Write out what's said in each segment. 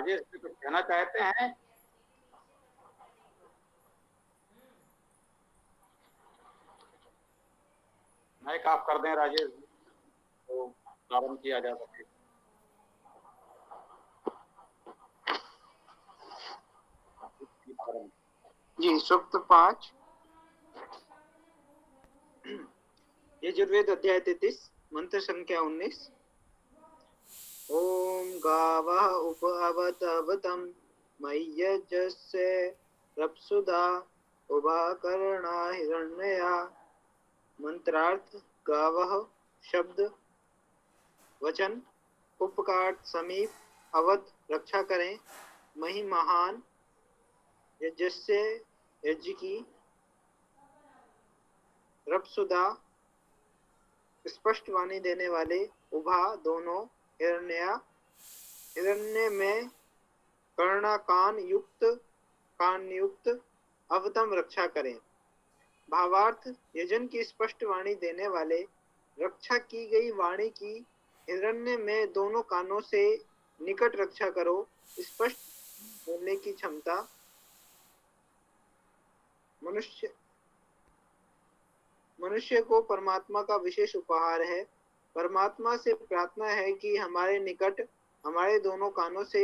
राजेश जी कुछ कहना चाहते हैं? माइक ऑफ कर दें राजेश जी, तो प्रारंभ किया जा सके। जी, सूक्त 5 यजुर्वेद अध्याय 33 मंत्र संख्या 19। ओम गावः उपअवतवतं मय्यजस्य रप्सुधा उभाकर्णा हिरण्यया। मंत्रार्थ गावः शब्द वचन उपकार्थ समीप अवत रक्षा करें मही महान यजस्य यज्ञ की रप्सुधा स्पष्ट वाणी देने वाले उभा दोनों हिरण्या हिरण्य में कर्णा कान युक्त अवतम रक्षा करें। भावार्थ यजन की स्पष्ट वाणी देने वाले रक्षा की गई वाणी की हिरण्य में दोनों कानों से निकट रक्षा करो। स्पष्ट बोलने की क्षमता मनुष्य को परमात्मा का विशेष उपहार है। परमात्मा से प्रार्थना है कि हमारे निकट हमारे दोनों कानों से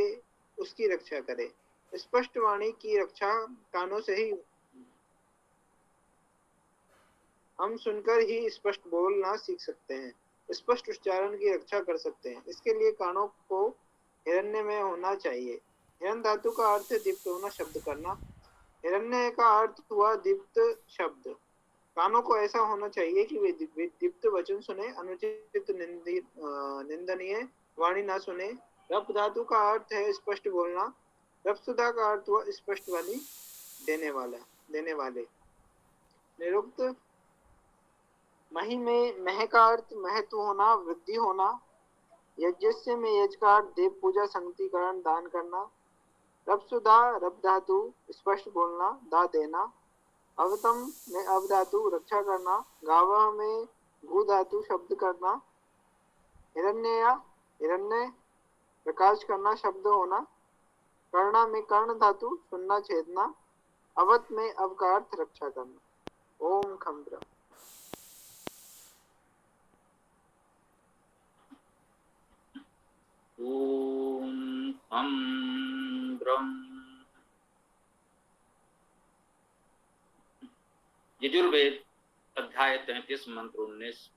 उसकी रक्षा करे। स्पष्ट वाणी की रक्षा कानों से ही हम सुनकर ही स्पष्ट बोलना सीख सकते हैं, स्पष्ट उच्चारण की रक्षा कर सकते हैं। इसके लिए कानों को हिरण्य में होना चाहिए। हिरण्य धातु का अर्थ दीप्त होना, शब्द करना। हिरण्य का अर्थ हुआ दीप्त शब्द। कानों को ऐसा होना चाहिए कि वे दीप्त वचन सुने, अनुचित निंदनीय वाणी ना सुने। रप धातु का अर्थ है स्पष्ट बोलना। रपसुधा का अर्थ हुआ स्पष्ट वाणी देने वाले। निरुक्त मही में मह का अर्थ महत्व होना, वृद्धि होना। यज्ञस्य में यज्ञ का अर्थ देव पूजा, संगतिकरण, दान करना। रपसुधा रप धातु स्पष्ट बोलना, दा देना। अवतम में अव धातु रक्षा करना। गावह में भू धातु शब्द करना। हिरण्य प्रकाश करना, शब्द होना। कर्णा में कर्ण धातु सुनना, छेदना। अवत में अव का अर्थ रक्षा करना। ओम खम्ब्र। ओम हम ब्रह्म। यजुर्वेद अध्याय 33 मंत्र 19।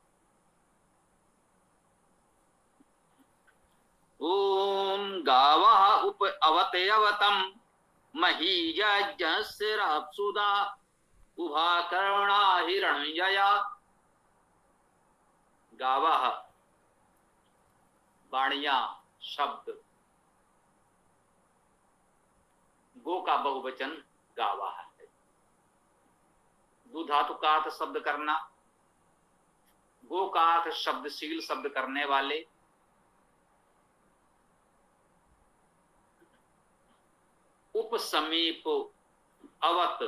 ओम गावः उप अवतयवतम महीयज्ञस्य रप्सुधा उभाकर्णा हिरण्यया। गावः वाणियां, शब्द। गो का बहुवचन गावा है। दो धातु का अर्थ शब्द करना। गो का अर्थ शब्दशील, शब्द करने वाले। उप समीप अवत,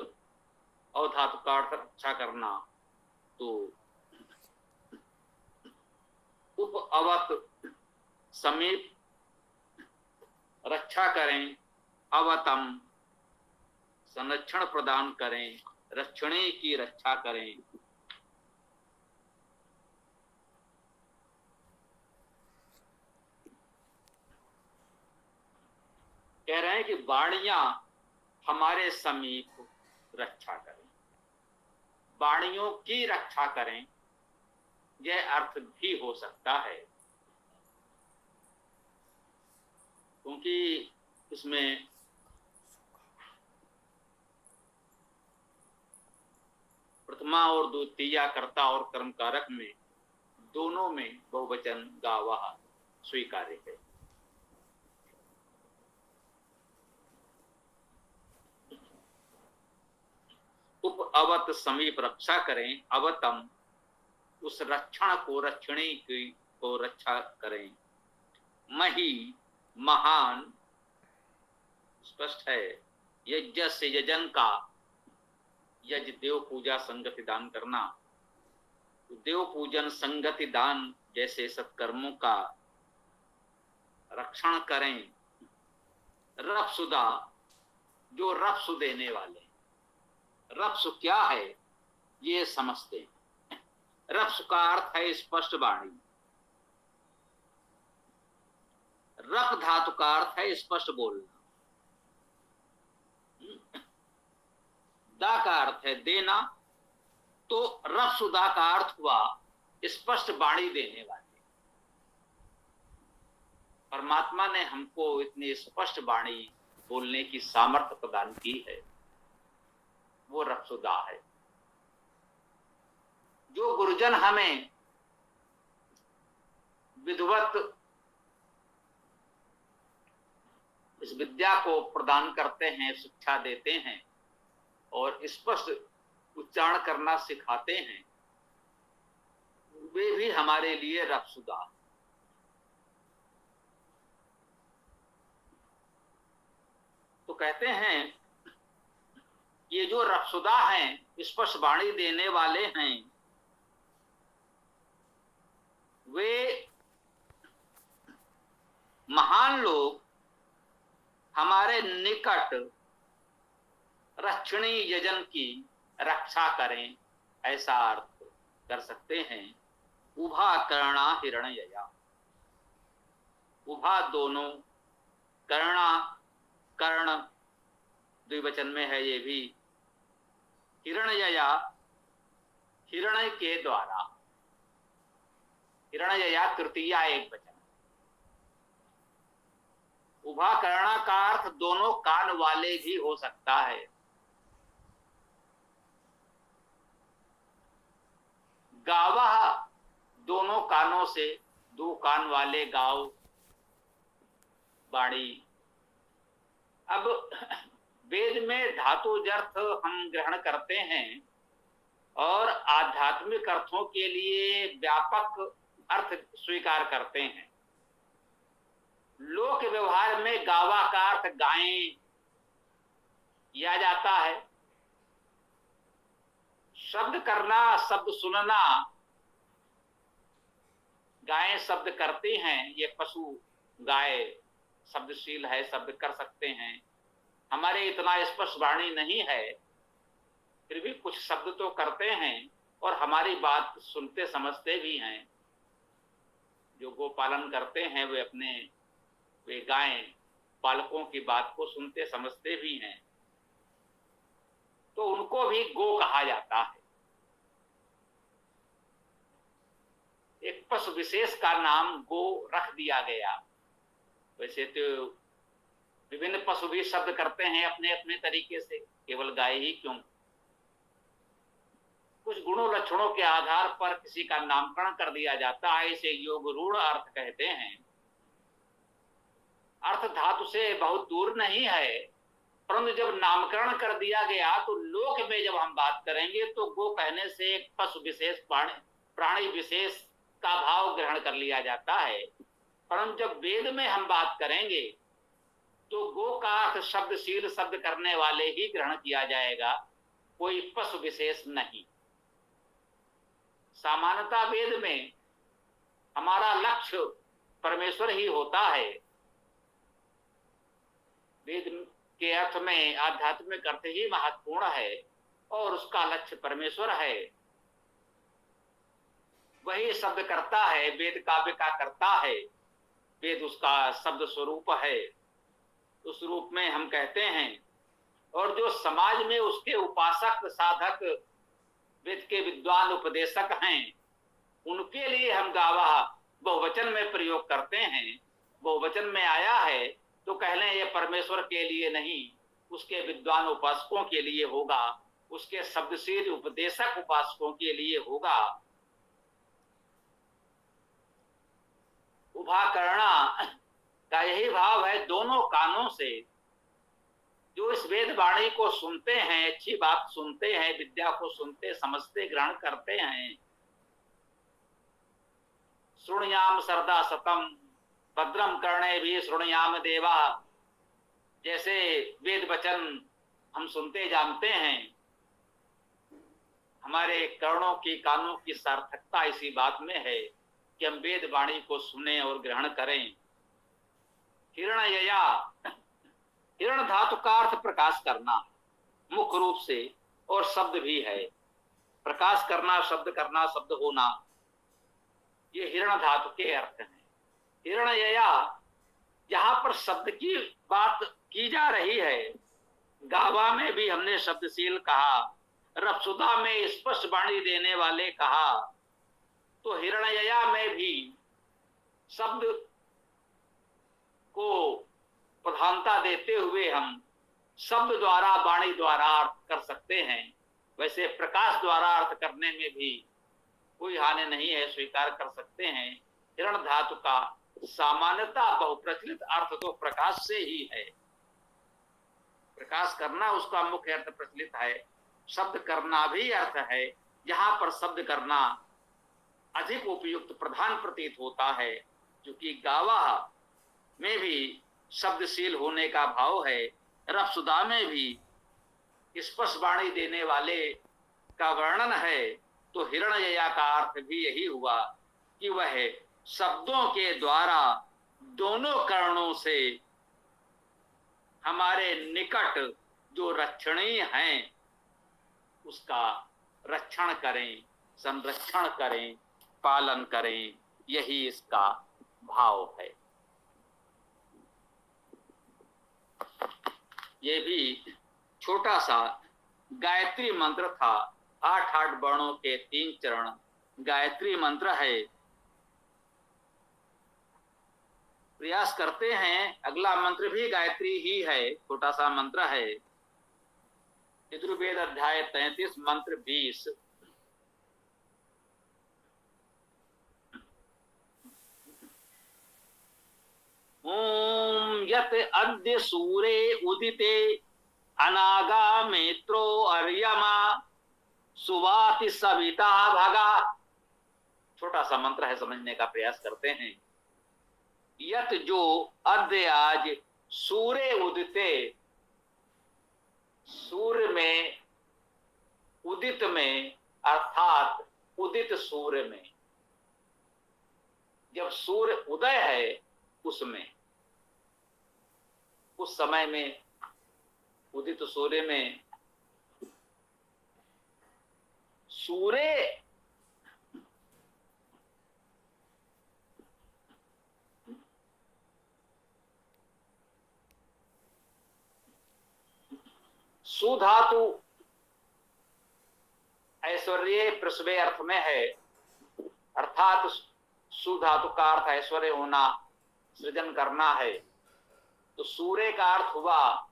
और धातु का अर्थ रक्षा करना। तो उप अवत समीप रक्षा करें, अवतम संरक्षण प्रदान करें, रक्षणे की रक्षा करें। कह रहे हैं कि वाणियां हमारे समीप रक्षा करें, वाणियों की रक्षा करें। यह अर्थ भी हो सकता है, क्योंकि इसमें प्रथमा और द्वितीया कर्ता और कर्म कारक में दोनों में बहुवचन गावः स्वीकार्य है। उप अवत समीप रक्षा करें, अवतम उस रक्षण को, रक्षणे की को रक्षा करें। मही महान, स्पष्ट है। यज्ञ से यजन का, यज्ञ देव पूजा संगति दान करना। देव पूजन संगति दान जैसे सत्कर्मों का रक्षण करें। रफसुदा, जो रफ्सु देने वाले। रफ्सु क्या है ये समझते हैं। रफ्सु का अर्थ है स्पष्ट वाणी। रफ धातु का अर्थ है स्पष्ट बोलना। दा का अर्थ है देना, तो रफसुदा का अर्थ हुआ स्पष्ट वाणी देने वाले। परमात्मा ने हमको इतनी स्पष्ट वाणी बोलने की सामर्थ्य प्रदान की है, वो रफसुदा है। जो गुरुजन हमें विधिवत इस विद्या को प्रदान करते हैं, शिक्षा देते हैं और स्पष्ट उच्चारण करना सिखाते हैं, वे भी हमारे लिए रफसुदा। तो कहते हैं ये जो रफसुदा हैं, स्पष्ट वाणी देने वाले हैं, वे महान लोग हमारे निकट रक्षणी यजन की रक्षा करें, ऐसा अर्थ कर सकते हैं। उभा कर्णा हिरण्यया, उभा दोनों, कर्णा कर्ण द्विवचन में है ये भी। हिरण्यया हिरण्य के द्वारा, हिरण्यया तृतीया एक वचन। उभा कर्णा का अर्थ दोनों कान वाले भी हो सकता है। गावा दोनों कानों से, दो कान वाले गाव वाणी। अब वेद में धातु अर्थ हम ग्रहण करते हैं और आध्यात्मिक अर्थों के लिए व्यापक अर्थ स्वीकार करते हैं। लोक व्यवहार में गावा का अर्थ गायें किया जाता है। शब्द करना, शब्द सुनना, गायें शब्द करती हैं, ये पशु गाय शब्दशील है, शब्द कर सकते हैं। हमारे इतना स्पष्ट वाणी नहीं है, फिर भी कुछ शब्द तो करते हैं और हमारी बात सुनते समझते भी हैं। जो गोपालन करते हैं वे गायें पालकों की बात को सुनते समझते भी हैं, तो उनको भी गो कहा जाता है। एक पशु विशेष का नाम गो रख दिया गया। वैसे तो विभिन्न पशु भी शब्द करते हैं अपने अपने तरीके से, केवल गाय ही क्यों। कुछ गुणों लक्षणों के आधार पर किसी का नामकरण कर दिया जाता है, इसे योग रूढ़ अर्थ कहते हैं। अर्थ धातु से बहुत दूर नहीं है, परंतु जब नामकरण कर दिया गया तो लोक में जब हम बात करेंगे तो गो कहने से एक पशु विशेष, प्राणी विशेष का भाव ग्रहण कर लिया जाता है। परंतु जब वेद में हम बात करेंगे तो गो का अर्थ शब्दशील, शब्द करने वाले ही ग्रहण किया जाएगा, कोई पशु विशेष नहीं। सामान्यता वेद में हमारा लक्ष्य परमेश्वर ही होता है। वेद के अर्थ में आध्यात्मिक अर्थ ही महत्वपूर्ण है और उसका लक्ष्य परमेश्वर है। वही शब्द करता है, वेद काव्य का करता है, वेद उसका शब्द स्वरूप है। उस रूप में हम कहते हैं। और जो समाज में उसके उपासक, साधक, वेद के विद्वान, उपदेशक हैं, उनके लिए हम गावा बहुवचन में प्रयोग करते हैं। बहुवचन में आया है तो कह लें ये परमेश्वर के लिए नहीं, उसके विद्वान उपासकों के लिए होगा, उसके शब्दशील उपदेशक उपासकों के लिए होगा। उभा करना का यही भाव है, दोनों कानों से जो इस वेद वाणी को सुनते हैं, अच्छी बात सुनते हैं, विद्या को सुनते समझते ग्रहण करते हैं। श्रुणयाम सरदा सतम भद्रम कर्णे भी श्रुणयाम देवा, जैसे वेद वचन हम सुनते जानते हैं। हमारे कर्णों की, कानों की सार्थकता इसी बात में है कि हम वेद वाणी को सुने और ग्रहण करें। हिरण्यया हिरण धातु का अर्थ प्रकाश करना मुख्य रूप से, और शब्द भी है। प्रकाश करना, शब्द करना, शब्द होना, ये हिरण धातु के अर्थ हैं। हिरणयया, जहां पर शब्द की बात की जा रही है, गावा में भी हमने शब्दशील कहा, रपसुदा में स्पष्ट वाणी देने वाले कहा, तो हिरणयया में भी शब्द को प्रधानता देते हुए हम शब्द द्वारा, वाणी द्वारा अर्थ कर सकते हैं। वैसे प्रकाश द्वारा अर्थ करने में भी कोई हानि नहीं है, स्वीकार कर सकते हैं। हिरण धातु का सामान्यतः बहुप्रचलित अर्थ तो प्रकाश से ही है। प्रकाश करना उसका मुख्य अर्थ प्रचलित है। शब्द करना भी अर्थ है। जहां पर शब्द करना अधिक उपयुक्त प्रधान प्रतीत होता है, क्योंकि गावा में भी शब्दशील होने का भाव है, रपसुदा में भी स्पष्ट वाणी देने वाले का वर्णन है, तो हिरणयया का अर्थ भी यही हुआ कि वह शब्दों के द्वारा दोनों कर्णों से हमारे निकट जो रक्षणीय हैं उसका रक्षण करें, संरक्षण करें, पालन करें, यही इसका भाव है। ये भी छोटा सा गायत्री मंत्र था। 8 वर्णों के 3 चरण गायत्री मंत्र है। प्रयास करते हैं। अगला मंत्र भी गायत्री ही है, छोटा सा मंत्र है। यजुर्वेद अध्याय 33 मंत्र 20। ओम यत अद्य सूरे उदिते अनागा मित्रो अर्यमा सुवाति सविता भगा। छोटा सा मंत्र है, समझने का प्रयास करते हैं। यत जो अद्य आज सूर्य उदिते, सूर्य में, उदित में अर्थात उदित सूर्य में, जब सूर्य उदय है उसमें, उस समय में, उदित सूर्य में, सूर्य सुधातु ऐश्वर्य प्रसवे अर्थ में है, अर्थात सुधातु का अर्थ ऐश्वर्य होना, सृजन करना है। तो सूर्य का अर्थ हुआ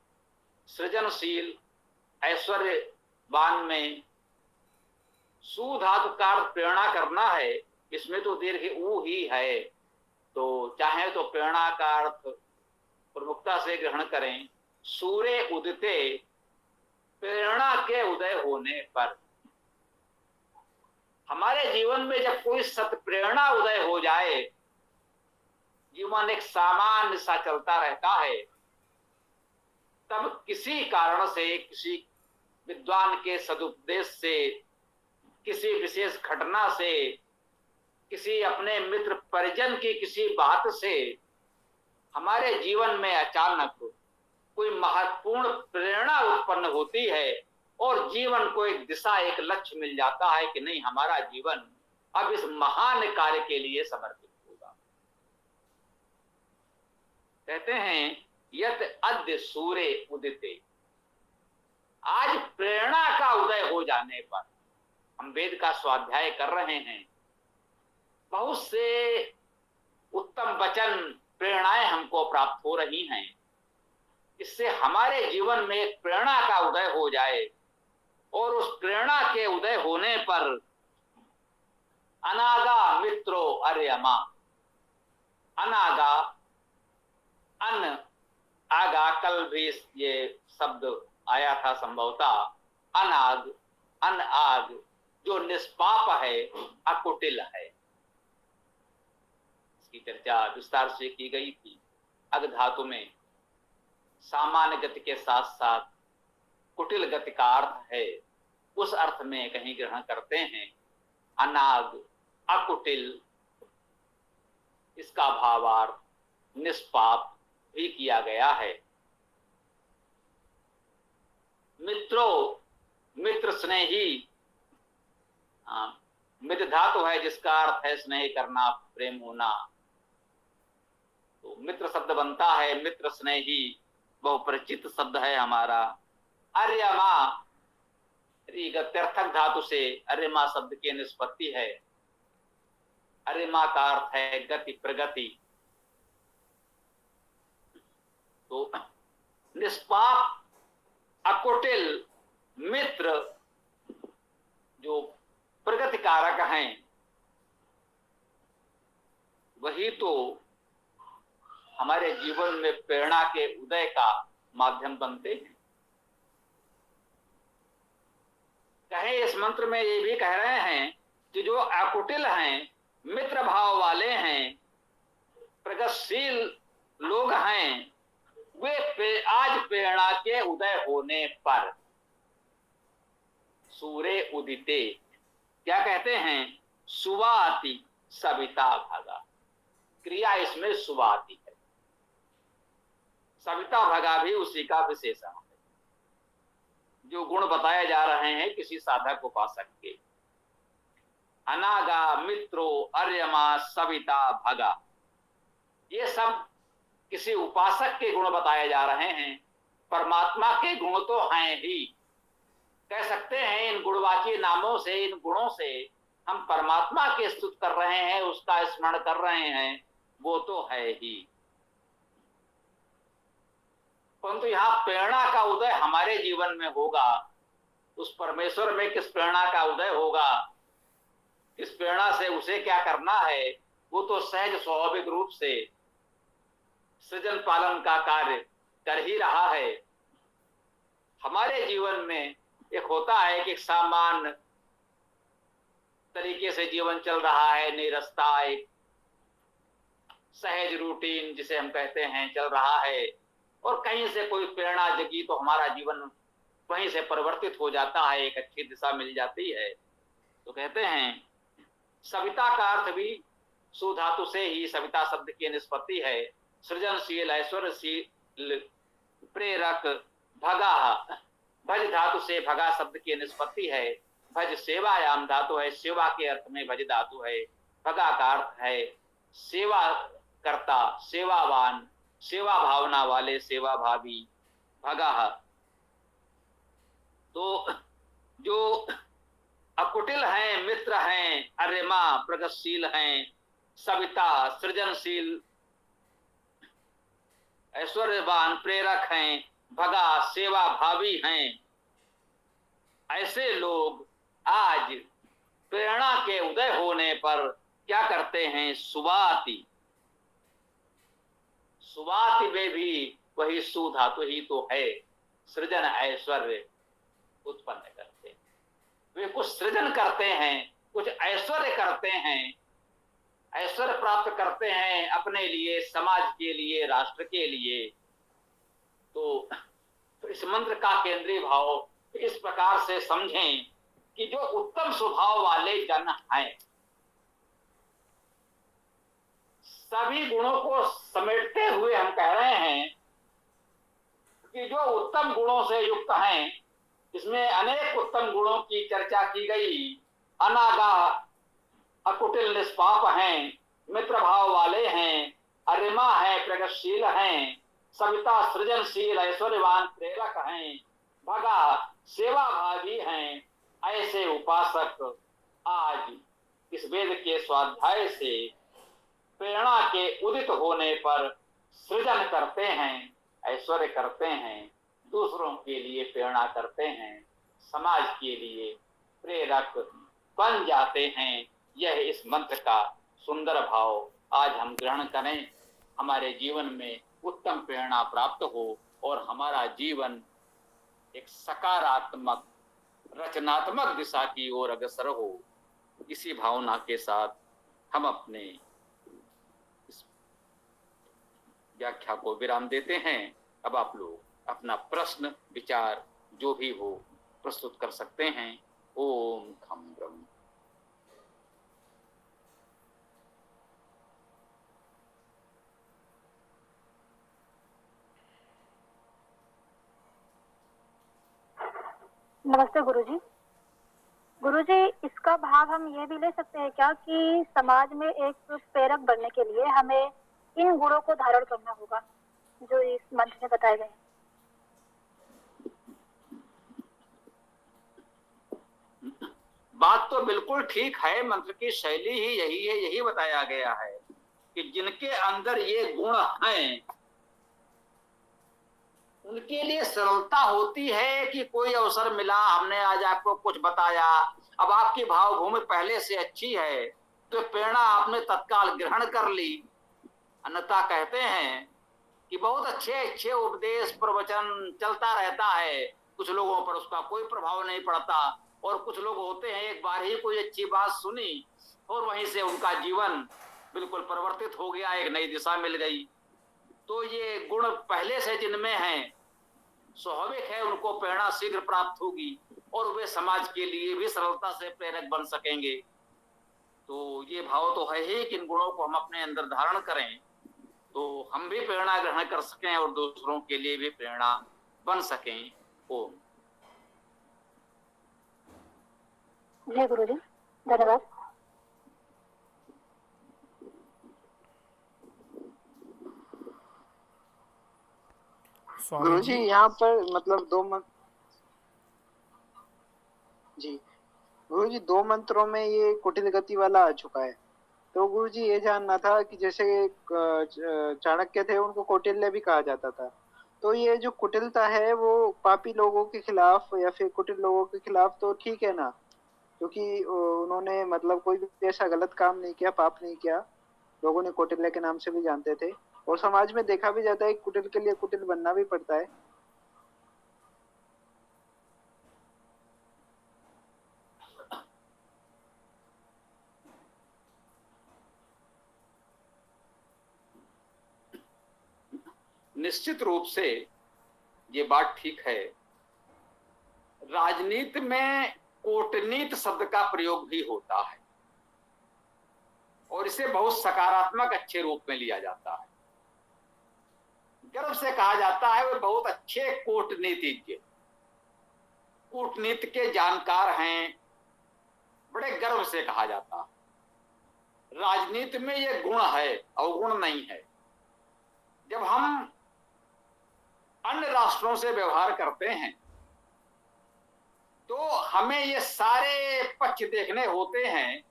सृजनशील, ऐश्वर्यवान में। सुधातु का अर्थ प्रेरणा करना है, इसमें तो दीर्घ ऊ ही है, तो चाहे तो प्रेरणा का अर्थ प्रमुखता से ग्रहण करें। सूर्य उदिते, प्रेरणा के उदय होने पर। हमारे जीवन में जब कोई सत्प्रेरणा उदय हो जाए, जीवन एक सामान्य सा चलता रहता है, तब किसी कारण से, किसी विद्वान के सदुपदेश से, किसी विशेष घटना से, किसी अपने मित्र परिजन की किसी बात से हमारे जीवन में अचानक कोई महत्वपूर्ण प्रेरणा उत्पन्न होती है और जीवन को एक दिशा, एक लक्ष्य मिल जाता है कि नहीं, हमारा जीवन अब इस महान कार्य के लिए समर्पित होगा। कहते हैं यत अद्य सूर्य उदिते, आज प्रेरणा का उदय हो जाने पर, हम वेद का स्वाध्याय कर रहे हैं, बहुत से उत्तम वचन, प्रेरणाएं हमको प्राप्त हो रही हैं। इससे हमारे जीवन में एक प्रेरणा का उदय हो जाए और उस प्रेरणा के उदय होने पर अनागा मित्रो अर्यमा, अनागा, अन आगा, कल भी ये शब्द आया था संभवतः। अनाग, अन आग, जो निष्पाप है, अकुटिल है, इसकी चर्चा विस्तार से की गई थी। अग धातु में सामान्य गति के साथ साथ कुटिल गति का अर्थ है, उस अर्थ में कहीं ग्रहण करते हैं। अनाग, अकुटिल, इसका भावार्थ निष्पाप भी किया गया है। मित्रो, मित्र स्नेही, मित्र धातु है जिसका अर्थ है स्नेह करना, प्रेम होना। तो मित्र शब्द बनता है मित्र स्नेही, बहुपरिचित शब्द है हमारा। अर्यमा, गत्यर्थक धातु से अर्यमा शब्द की निष्पत्ति है। अर्यमा का अर्थ है गति, प्रगति। तो निष्पाप, अकुटिल मित्र जो प्रगति कारक हैं, वही तो हमारे जीवन में प्रेरणा के उदय का माध्यम बनते हैं। कहे इस मंत्र में ये भी कह रहे हैं कि जो अकुटिल हैं, मित्र भाव वाले हैं, प्रगतिशील लोग हैं, वे आज प्रेरणा के उदय होने पर सूर्य उदिते, क्या कहते हैं, सुवाति सविता भगा। क्रिया इसमें सुवाति है, सविता भगा भी उसी का विशेषण है। जो गुण बताए जा रहे हैं किसी साधक उपासक के, अनागा, मित्रो, अर्यमा, सविता भगा, ये सब किसी उपासक के गुण बताए जा रहे हैं। परमात्मा के गुण तो हैं ही, कह सकते हैं इन गुणवाची नामों से, इन गुणों से हम परमात्मा की स्तुति कर रहे हैं, उसका स्मरण कर रहे हैं, वो तो है ही। परंतु यहाँ प्रेरणा का उदय हमारे जीवन में होगा, उस परमेश्वर में किस प्रेरणा का उदय होगा, किस प्रेरणा से उसे क्या करना है, वो तो सहज स्वाभाविक रूप से सृजन पालन का कार्य कर ही रहा है। हमारे जीवन में एक होता है कि सामान्य तरीके से जीवन चल रहा है, निरस्ता, एक सहज रूटीन जिसे हम कहते हैं चल रहा है, और कहीं से कोई प्रेरणा जगी तो हमारा जीवन वहीं से परिवर्तित हो जाता है, एक अच्छी दिशा मिल जाती है। तो कहते हैं सविता का अर्थ भी सुधातु से ही सविता शब्द की निष्पत्ति है। सृजनशील, ऐश्वर्यशील, प्रेरक, भगा, भज धातु से भगा शब्द की निष्पत्ति है। भज सेवायाम धातु है, सेवा के अर्थ में भज धातु है। भगा का अर्थ है सेवा करता, सेवावान, सेवा भावना वाले, सेवा भावी, भगा। तो जो अकुटिल हैं, मित्र हैं, अर्यमा प्रगतिशील हैं, सविता सृजनशील, ऐश्वर्यवान प्रेरक हैं, भगा सेवा भावी हैं, ऐसे लोग आज प्रेरणा के उदय होने पर क्या करते हैं, सुवाति। सुवाति में भी वही सु धातु ही तो है, सृजन ऐश्वर्य उत्पन्न करते हैं। वे कुछ सृजन करते हैं, कुछ ऐश्वर्य करते हैं, ऐश्वर्य प्राप्त करते हैं अपने लिए, समाज के लिए, राष्ट्र के लिए। तो इस मंत्र का केंद्रीय भाव इस प्रकार से समझें कि जो उत्तम स्वभाव वाले जन हैं, सभी गुणों को समेटते हुए हम कह रहे हैं कि जो उत्तम गुणों से युक्त हैं, इसमें अनेक उत्तम गुणों की चर्चा की गई। अनागा, अकुटिल निष्पाप हैं, मित्र भाव वाले हैं, अर्यमा है, प्रगतिशील हैं, सविता सृजनशील, ऐश्वर्यवान प्रेरक हैं, भगा सेवा भावी हैं, ऐसे उपासक आज इस वेद के स्वाध्याय से प्रेरणा के उदित होने पर सृजन करते हैं, ऐश्वर्य करते हैं, दूसरों के लिए प्रेरणा करते हैं, समाज के लिए प्रेरक बन जाते हैं। यह इस मंत्र का सुंदर भाव आज हम ग्रहण करें, हमारे जीवन में उत्तम प्रेरणा प्राप्त हो और हमारा जीवन एक सकारात्मक रचनात्मक दिशा की ओर अग्रसर हो। इसी भावना के साथ हम अपने इस व्याख्या को विराम देते हैं। अब आप लोग अपना प्रश्न, विचार जो भी हो प्रस्तुत कर सकते हैं। ओम खम ब्रह्म। नमस्ते गुरुजी। गुरुजी, इसका भाव हम ये भी ले सकते हैं क्या कि समाज में एक प्रेरक बनने के लिए हमें इन गुणों को धारण करना होगा जो इस मंत्र में बताए गए हैं? बात तो बिल्कुल ठीक है, मंत्र की शैली ही यही है, यही बताया गया है कि जिनके अंदर ये गुण हैं उनके लिए सरलता होती है कि कोई अवसर मिला, हमने आज आपको कुछ बताया, अब आपकी भावभूमि पहले से अच्छी है तो प्रेरणा आपने तत्काल ग्रहण कर ली। अन्यथा कहते हैं कि बहुत अच्छे अच्छे उपदेश प्रवचन चलता रहता है, कुछ लोगों पर उसका कोई प्रभाव नहीं पड़ता, और कुछ लोग होते हैं एक बार ही कोई अच्छी बात सुनी और वहीं से उनका जीवन बिल्कुल परिवर्तित हो गया, एक नई दिशा मिल गई। तो ये गुण पहले से जिनमें हैं, स्वाभाविक है उनको प्रेरणा शीघ्र प्राप्त होगी और वे समाज के लिए भी सरलता से प्रेरक बन सकेंगे। तो ये भाव तो है ही कि इन गुणों को हम अपने अंदर धारण करें तो हम भी प्रेरणा ग्रहण कर सकें और दूसरों के लिए भी प्रेरणा बन सकें। ओम। जी गुरुजी, धन्यवाद। गुरु जी यहाँ पर मतलब जी गुरु जी 2 मंत्रों में ये कुटिल गति वाला आ चुका है। तो गुरु जी ये जानना था कि जैसे चाणक्य थे उनको कौटिल्य भी कहा जाता था, तो ये जो कुटिलता है वो पापी लोगों के खिलाफ या फिर कुटिल लोगों के खिलाफ तो ठीक है ना, क्योंकि उन्होंने मतलब कोई भी ऐसा गलत काम नहीं किया, पाप नहीं किया, लोगों ने कौटिल्य के नाम से भी जानते थे और समाज में देखा भी जाता है कि कुटिल के लिए कुटिल बनना भी पड़ता है। निश्चित रूप से ये बात ठीक है। राजनीति में कूटनीति शब्द का प्रयोग भी होता है और इसे बहुत सकारात्मक अच्छे रूप में लिया जाता है। गर्व से कहा जाता है वे बहुत अच्छे कूटनीतिज्ञ, कूटनीति के जानकार हैं, बड़े गर्व से कहा जाता है। राजनीति में ये गुण है, अवगुण नहीं है। जब हम अन्य राष्ट्रों से व्यवहार करते हैं तो हमें ये सारे पक्ष देखने होते हैं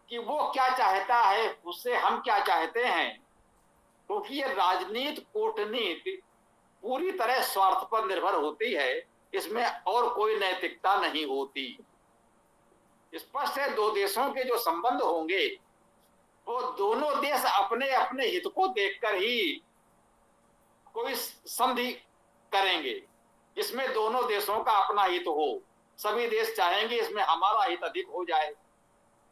कि वो क्या चाहता है, उससे हम क्या चाहते हैं, क्योंकि ये राजनीति कूटनीति पूरी तरह स्वार्थ पर निर्भर होती है, इसमें और कोई नैतिकता नहीं होती। स्पष्ट है, दो देशों के जो संबंध होंगे वो दोनों देश अपने अपने हित को देखकर ही कोई संधि करेंगे, इसमें दोनों देशों का अपना हित हो। सभी देश चाहेंगे इसमें हमारा हित अधिक हो जाए,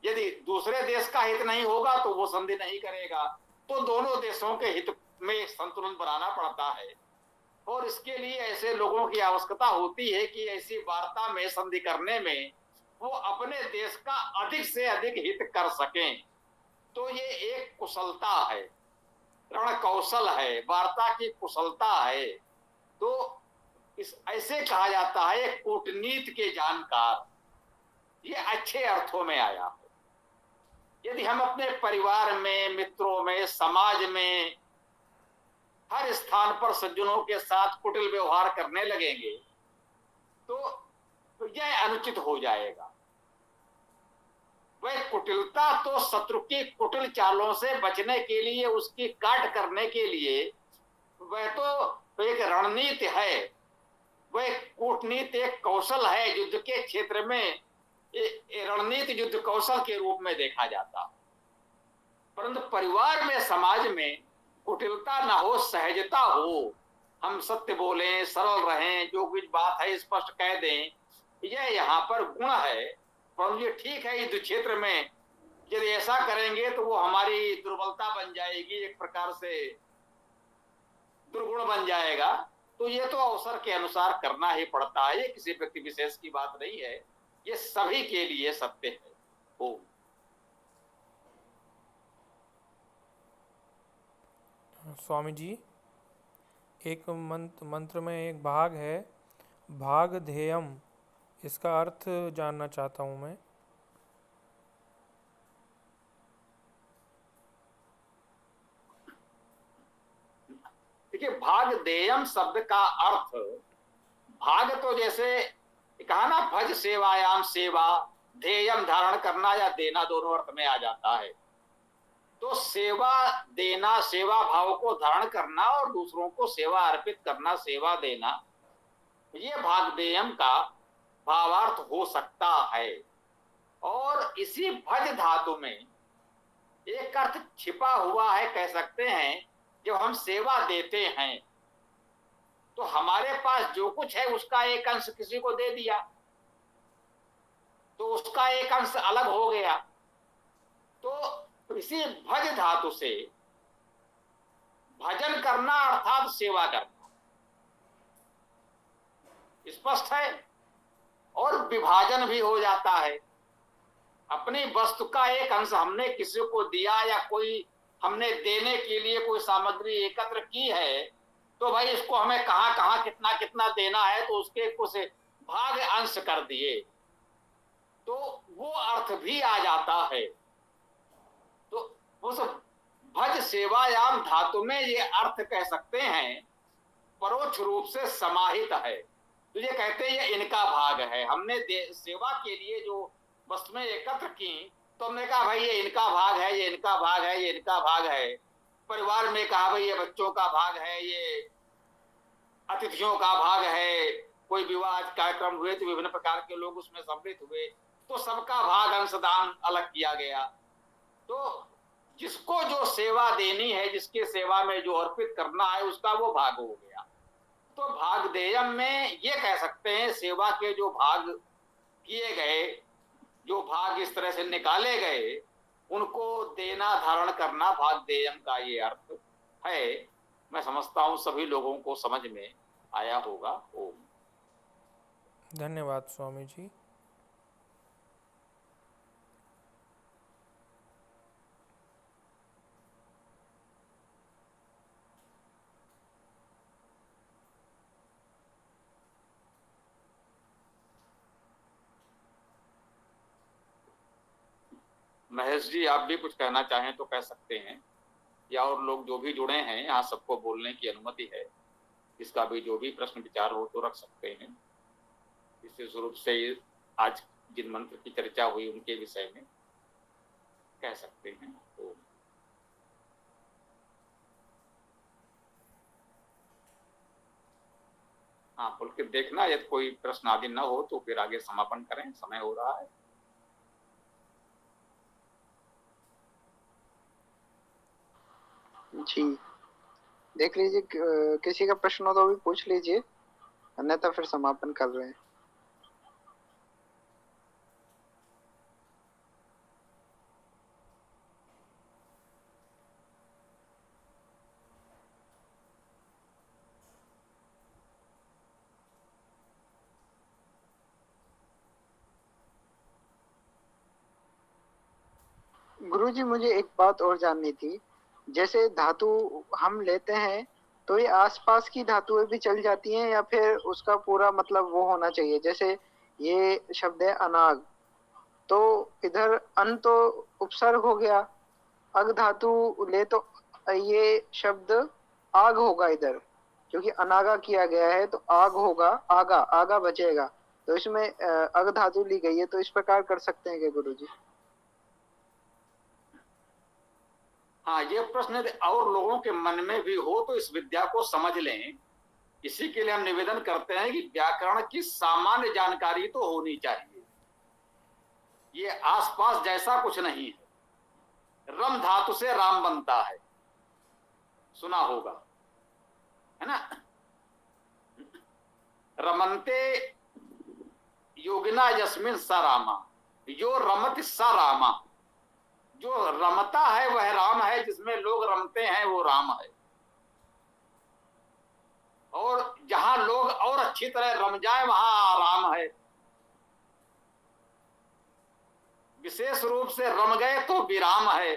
यदि दूसरे देश का हित नहीं होगा तो वो संधि नहीं करेगा। तो दोनों देशों के हित में संतुलन बनाना पड़ता है और इसके लिए ऐसे लोगों की आवश्यकता होती है कि ऐसी वार्ता में, संधि करने में वो अपने देश का अधिक से अधिक हित कर सकें। तो ये एक कुशलता है, रण कौशल है, वार्ता की कुशलता है। तो इस ऐसे कहा जाता है कूटनीति के जानकार, ये अच्छे अर्थों में आया। यदि हम अपने परिवार में, मित्रों में, समाज में हर स्थान पर सज्जनों के साथ कुटिल व्यवहार करने लगेंगे तो यह अनुचित हो जाएगा। वह कुटिलता तो शत्रु की कुटिल चालों से बचने के लिए, उसकी काट करने के लिए वह तो एक रणनीति है, वह कूटनीति एक कौशल है, युद्ध के क्षेत्र में रणनीति युद्ध कौशल के रूप में देखा जाता। परंतु परिवार में, समाज में कुटिलता ना हो, सहजता हो, हम सत्य बोलें, सरल रहें, जो कुछ बात है स्पष्ट कह दें, यह यहाँ पर गुण है। परंतु ये ठीक है, युद्ध क्षेत्र में यदि ऐसा करेंगे तो वो हमारी दुर्बलता बन जाएगी, एक प्रकार से दुर्गुण बन जाएगा। तो ये तो अवसर के अनुसार करना ही पड़ता है, ये किसी व्यक्ति विशेष की बात नहीं है, ये सभी के लिए सत्य है। ओम। स्वामी जी, एक मंत्र में एक भाग है, भागधेयम, इसका अर्थ जानना चाहता हूँ मैं। देखिए, भागधेयम शब्द का अर्थ, भाग तो जैसे कहा ना, भज सेवायाम सेवा, ध्येयम धारण करना या देना, दोनों अर्थ में आ जाता है। तो सेवा देना, सेवा भाव को धारण करना और दूसरों को सेवा अर्पित करना, सेवा देना, ये भागधेयम का भावार्थ हो सकता है। और इसी भज धातु में एक अर्थ छिपा हुआ है, कह सकते हैं। जब हम सेवा देते हैं तो हमारे पास जो कुछ है उसका एक अंश किसी को दे दिया, तो उसका एक अंश अलग हो गया। तो इसी भज धातु से भजन करना अर्थात सेवा करना, स्पष्ट है। और विभाजन भी हो जाता है। अपनी वस्तु का एक अंश हमने किसी को दिया, या कोई हमने देने के लिए कोई सामग्री एकत्र की है, तो भाई इसको हमें कहां कहां कितना कितना देना है, तो उसके कुछ भाग अंश कर दिए, तो वो अर्थ भी आ जाता है। तो उस भज सेवायाम धातु में ये अर्थ कह सकते हैं, परोक्ष रूप से समाहित है। तो ये कहते हैं ये इनका भाग है। हमने सेवा के लिए जो वस्तुएं एकत्र की, तो हमने कहा भाई ये इनका भाग है, ये इनका भाग है, ये इनका भाग है। परिवार में कहा भाई ये बच्चों का भाग है, ये अतिथियों का भाग है। कोई विवाह कार्यक्रम हुए तो विभिन्न प्रकार के लोग उसमें सम्मिलित हुए, तो सबका भाग अंशदान अलग किया गया। तो जिसको जो सेवा देनी है, जिसके सेवा में जो अर्पित करना है, उसका वो भाग हो गया। तो भागधेयम में ये कह सकते हैं, सेवा के जो भाग किए गए, जो भाग इस तरह से निकाले गए, उनको देना धारण करना भागधेयम का ये अर्थ है। मैं समझता हूं सभी लोगों को समझ में आया होगा। ओम। धन्यवाद स्वामी जी। महेश जी, आप भी कुछ कहना चाहें तो कह सकते हैं, या और लोग जो भी जुड़े हैं यहाँ सबको बोलने की अनुमति है। इसका भी जो भी प्रश्न विचार हो तो रख सकते हैं। विशेष रूप से आज जिन मंत्र की चर्चा हुई उनके विषय में कह सकते हैं। तो हाँ, बोल के देखना, यदि कोई प्रश्न आदि न हो तो फिर आगे समापन करें, समय हो रहा है। जी, देख लीजिए, किसी का प्रश्न हो तो भी पूछ लीजिए, अन्यथा फिर समापन कर रहे हैं। गुरुजी, मुझे एक बात और जाननी थी। जैसे धातु हम लेते हैं तो ये आसपास की धातुएं भी चल जाती हैं, या फिर उसका पूरा मतलब वो होना चाहिए? जैसे ये शब्द है अनाग, तो इधर अन तो उपसर्ग हो गया, अग धातु ले तो ये शब्द आग होगा इधर, क्योंकि अनागा किया गया है तो आग होगा, आगा आगा बचेगा। तो इसमें अग धातु ली गई है, तो इस प्रकार कर सकते हैं क्या गुरुजी? हाँ, ये प्रश्न यदि और लोगों के मन में भी हो तो इस विद्या को समझ लें। इसी के लिए हम निवेदन करते हैं कि व्याकरण की सामान्य जानकारी तो होनी चाहिए। ये आसपास जैसा कुछ नहीं है। रम धातु से राम बनता है, सुना होगा, है ना। रमन्ते योगिना यस्मिन स रामा, यो रमत स रामा। जो रमता है वह राम है, जिसमें लोग रमते हैं वो राम है। और जहां लोग और अच्छी तरह रम जाए वहां राम है। विशेष रूप से रम गए तो विराम है।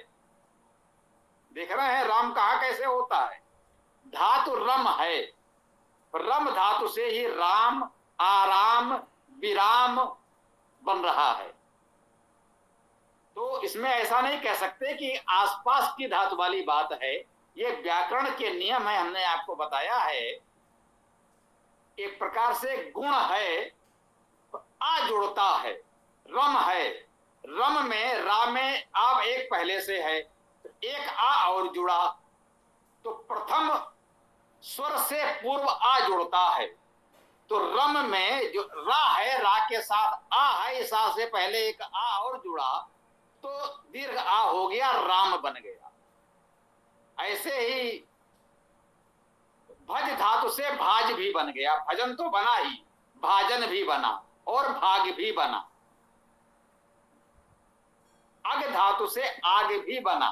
देख रहे हैं राम कहां कैसे होता है। धातु रम है, रम धातु से ही राम आराम विराम बन रहा है। तो इसमें ऐसा नहीं कह सकते कि आसपास की धातु वाली बात है, ये व्याकरण के नियम है, हमने आपको बताया है। एक प्रकार से गुण है, आ जुड़ता है, रम है, रम में रा में आप एक पहले से है, एक आ और जुड़ा, तो प्रथम स्वर से पूर्व आ जुड़ता है। तो रम में जो रा है, रा के साथ आ है, इस आ से पहले एक आ और जुड़ा, तो दीर्घ आ हो गया, राम बन गया। ऐसे ही भज धातु से भाज भी बन गया, भजन तो बना ही, भाजन भी बना और भाग भी बना। अग धातु से आग भी बना,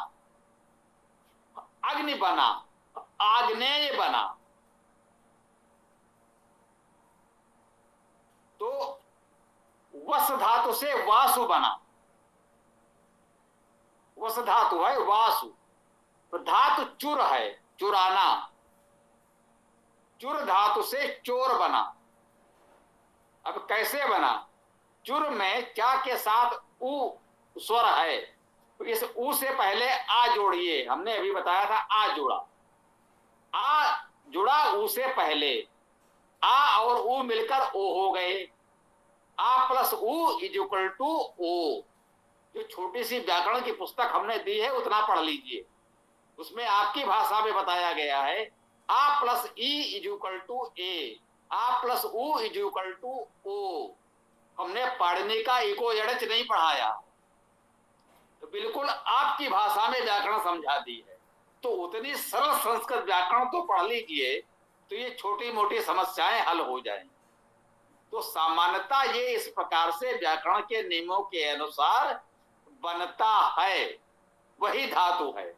अग्नि बना, आग्नेय बना। तो वस धातु से वासु बना, वस धातु है वासु। तो धातु चुर है, चुराना, चुर धातु से चोर बना। अब कैसे बना? चुर में चा के साथ उ स्वर है, तो इस उ से पहले आ जोड़िए, हमने अभी बताया था आ जुड़ा, आ जुड़ा उ से पहले, आ और उ मिलकर ओ हो गए, आ प्लस उ इज इक्वल टू ओ। जो छोटी सी व्याकरण की पुस्तक हमने दी है उतना पढ़ लीजिए, उसमें आपकी भाषा में बताया गया है, आ प्लस ई इज इक्वल टू ए, आ प्लस उ इज इक्वल टू ओ। हमने पढ़ने का इको एड़च नहीं पढ़ाया, तो बिल्कुल आपकी भाषा में व्याकरण समझा दी है। तो उतनी सरल संस्कृत व्याकरण तो पढ़ लीजिए, तो ये छोटी मोटी समस्याएं हल हो जाएंगी। तो सामान्यता ये इस प्रकार से व्याकरण के नियमों के अनुसार बनता है, वही धातु है,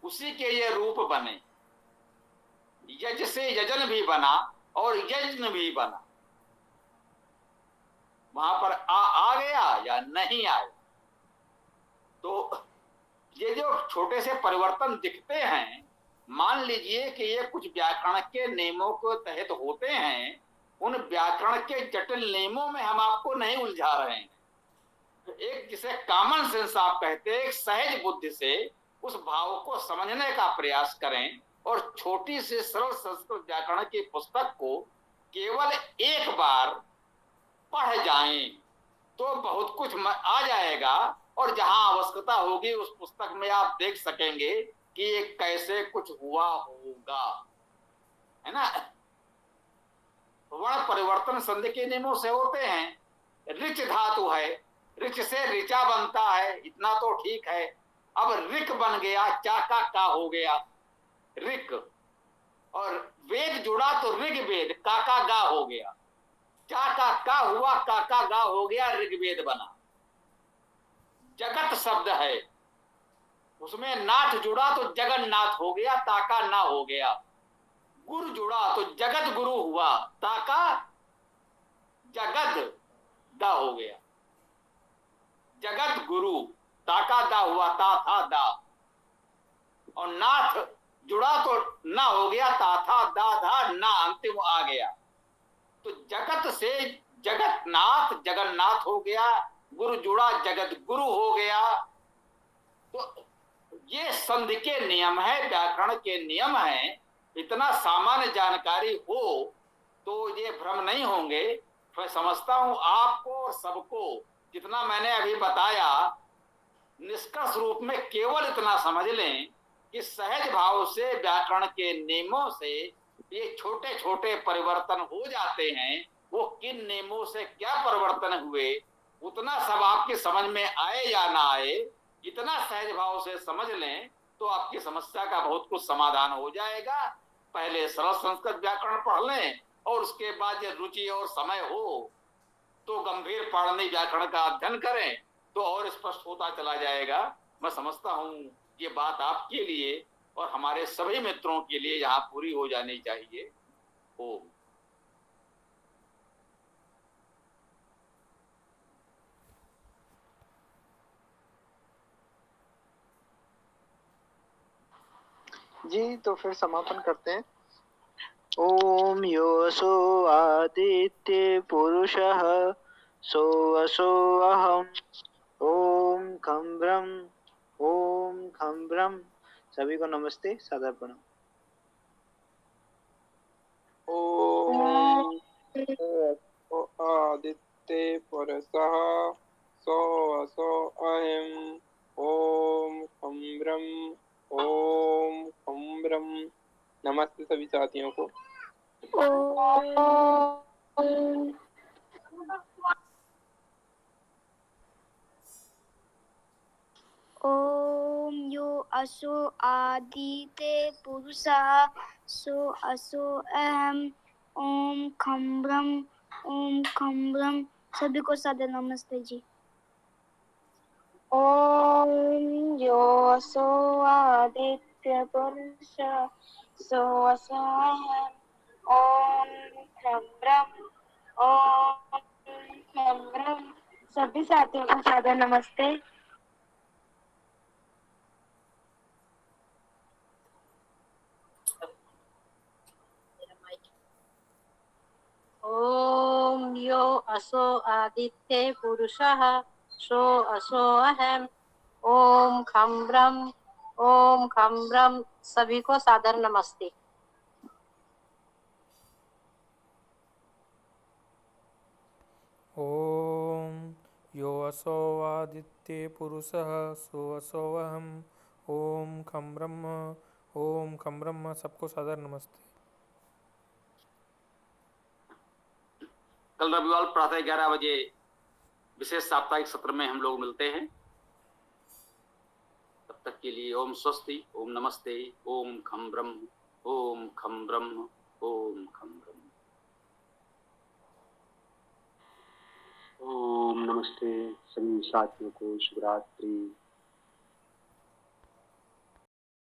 उसी के ये रूप बने। यज से यजन भी बना और यज्ञ भी बना। वहां पर आ गया या नहीं आया। तो ये जो छोटे से परिवर्तन दिखते हैं, मान लीजिए कि ये कुछ व्याकरण के नियमों के तहत होते हैं, उन व्याकरण के जटिल नियमों में हम आपको नहीं उलझा रहे हैं। एक जिसे कॉमन सेंस आप कहते हैं, एक सहज बुद्धि से उस भाव को समझने का प्रयास करें और छोटी सी सरल संस्कृत व्याकरण की पुस्तक को केवल एक बार पढ़ जाएं तो बहुत कुछ आ जाएगा। और जहां आवश्यकता होगी उस पुस्तक में आप देख सकेंगे कि ये कैसे कुछ हुआ होगा, है ना। वर्ण परिवर्तन संधि के नियमों से होते हैं। ऋच धातु है, ऋच से ऋचा बनता है, इतना तो ठीक है। अब ऋक बन गया, चाका का हो गया ऋक, और वेद जुड़ा तो ऋग्वेद, काका गा हो गया, चाका का हुआ, काका गा हो गया, ऋग्वेद बना। जगत शब्द है, उसमें नाथ जुड़ा तो जगन्नाथ हो गया, ताका ना हो गया। गुरु जुड़ा तो जगत गुरु हुआ, ताका जगत दा हो गया। जगत गुरु, ताका दा हुआ, ता था दा। और नाथ जुड़ा तो ना हो गया, ता था दा धा ना अंतिम आ गया। तो जगत से जगतनाथ, जगन्नाथ हो गया, गुरु जुड़ा जगत गुरु हो गया। तो ये संधि के नियम है, व्याकरण के नियम है। इतना सामान्य जानकारी हो तो ये भ्रम नहीं होंगे। मैं समझता हूं आपको और सबको जितना मैंने अभी बताया, निष्कर्ष रूप में केवल इतना समझ लें कि सहज भाव से व्याकरण के नियमों से ये छोटे छोटे परिवर्तन हो जाते हैं। वो किन नियमों से क्या परिवर्तन हुए, उतना सब आपकी समझ में आए या ना आए, इतना सहज भाव से समझ लें तो आपकी समस्या का बहुत कुछ समाधान हो जाएगा। पहले सरल संस्कृत व्याकरण पढ़ लें और उसके बाद ये रुचि और समय हो तो गंभीर पाणिनि व्याकरण का अध्ययन करें तो और स्पष्ट होता चला जाएगा। मैं समझता हूं ये बात आपके लिए और हमारे सभी मित्रों के लिए यहाँ पूरी हो जानी चाहिए। ओम। जी, तो फिर समापन करते हैं। ॐ योऽसो आदित्ये पुरुषः सोऽसोऽहम् ॐ खं ब्रह्म ॐ खं ब्रह्म। सभी को नमस्ते, सादर प्रणाम। ॐ आदित्ये पुरुषः सोऽसो अहम् ॐ खं ब्रह्म ॐ खं ब्रह्म। नमस्ते सभी साथियों को। ॐ यो असो आदिते पुरुषः सो असो अहम ॐ खं ब्रह्म। सभी को सादर नमस्ते जी। ॐ यो असो आदित्य पुरुषः सो असो अहम् ॐ खं ब्रह्म ॐ खं ब्रह्म। सभी साथियों को सादर नमस्ते। ॐ यो असो आदित्ये पुरुषः सो असो अहम् ॐ खं ब्रह्म। सभी को सादर नमस्ते। ॐ यो असो आदित्ये पुरुषः सोऽसोऽहम् ॐ खं ब्रह्म। सबको सादर नमस्ते। कल रविवार प्रातः 11 बजे विशेष साप्ताहिक सत्र में हम लोग मिलते हैं। तब तक के लिए ओम स्वस्ति, ओम नमस्ते, ओम खं ब्रह्म, ओम खं ब्रह्म, ओम खं ब्रह्म। ओम नमस्ते सभी साथियों को, शुभ रात्रि।